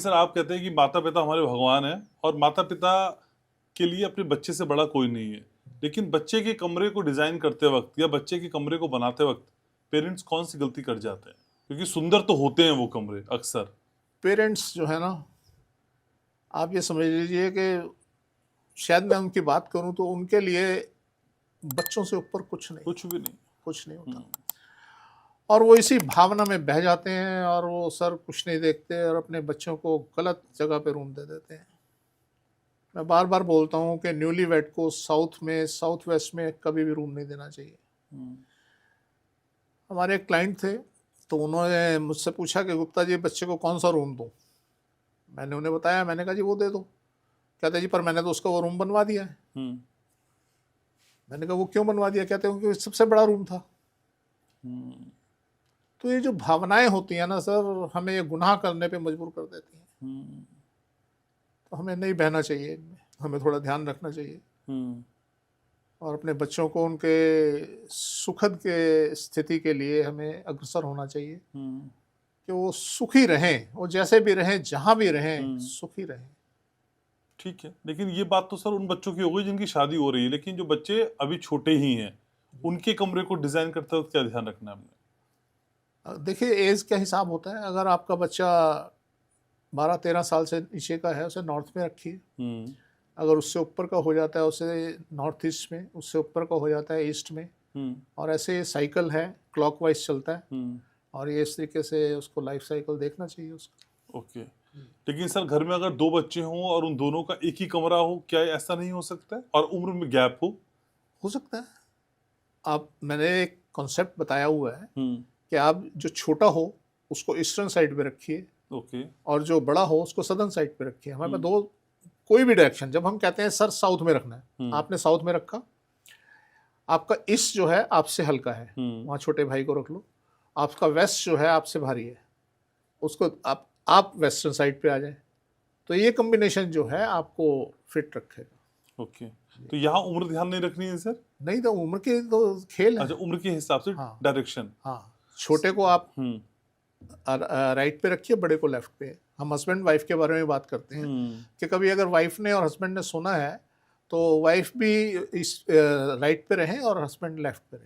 Sir आप कहते हैं कि माता पिता हमारे भगवान हैं और माता पिता के लिए अपने बच्चे से बड़ा कोई नहीं है, लेकिन बच्चे के कमरे को डिजाइन करते वक्त या बच्चे के कमरे को बनाते वक्त पेरेंट्स कौन सी गलती कर जाते हैं? क्योंकि सुंदर तो होते हैं वो कमरे अक्सर। पेरेंट्स जो है ना, आप ये समझ लीजिए कि शायद मैं उनकी बात करूं तो उनके लिए बच्चों से ऊपर कुछ नहीं, कुछ भी नहीं। कुछ नहीं होता। और वो इसी भावना में बह जाते हैं और वो सर कुछ नहीं देखते और अपने बच्चों को गलत जगह पे रूम दे देते हैं। मैं बार बार बोलता हूँ कि न्यूली वेड को साउथ में, साउथ वेस्ट में कभी भी रूम नहीं देना चाहिए। हमारे एक क्लाइंट थे, तो उन्होंने मुझसे पूछा कि गुप्ता जी बच्चे को कौन सा रूम दूँ। मैंने उन्हें बताया, मैंने कहा जी वो दे दो। कहते जी पर मैंने तो उसका वो रूम बनवा दिया है। मैंने कहा वो क्यों बनवा दिया? कहते हैं क्योंकि सबसे बड़ा रूम था। तो ये जो भावनाएं होती हैं ना सर, हमें ये गुनाह करने पे मजबूर कर देती हैं। तो हमें नहीं बहना चाहिए इनमें, हमें थोड़ा ध्यान रखना चाहिए और अपने बच्चों को उनके सुखद के स्थिति के लिए हमें अग्रसर होना चाहिए कि वो सुखी रहें, वो जैसे भी रहें, जहां भी रहें, सुखी रहें। ठीक है, लेकिन ये बात तो सर उन बच्चों की हो गई जिनकी शादी हो रही है, लेकिन जो बच्चे अभी छोटे ही हैं उनके कमरे को डिजाइन करते वक्त क्या ध्यान रखना है हमने? देखिए एज का हिसाब होता है। अगर आपका बच्चा 12-13 साल से नीचे का है, उसे नॉर्थ में रखिए। अगर उससे ऊपर का हो जाता है उसे नॉर्थ ईस्ट में, उससे ऊपर का हो जाता है ईस्ट में। और ऐसे ये साइकिल है, क्लॉकवाइज चलता है और ये इस तरीके से उसको लाइफ साइकिल देखना चाहिए उसका। ओके। लेकिन सर घर में अगर दो बच्चे हों और उन दोनों का एक ही कमरा हो, क्या ऐसा नहीं हो सकता है? और उम्र में गैप हो सकता है। आप, मैंने एक कॉन्सेप्ट बताया हुआ है कि आप जो छोटा हो उसको ईस्टर्न साइड पे रखिए, ओके, और जो बड़ा हो उसको सदर्न साइड पे रखिए। हमारे पास दो, कोई भी डायरेक्शन, जब हम कहते हैं सर साउथ में रखना है, आपने साउथ में रखा, आपका ईस्ट जो है आपसे हल्का है, वहाँ छोटे भाई को रख लो। आपका वेस्ट जो है आपसे भारी है, उसको आप वेस्टर्न साइड पे आ जाए। तो ये कॉम्बिनेशन जो है आपको फिट रखेगा। ओके। तो यहाँ उम्र ध्यान नहीं रखनी है सर? नहीं, तो उम्र के तो खेल है। अच्छा, उम्र के हिसाब से डायरेक्शन। हाँ, छोटे को आप राइट पे रखिए, बड़े को लेफ्ट पे। हम हस्बैंड वाइफ के बारे में बात करते हैं कि कभी अगर वाइफ ने और हस्बैंड ने सोना है तो वाइफ भी इस राइट पे रहे और हस्बैंड लेफ्ट पे रहे।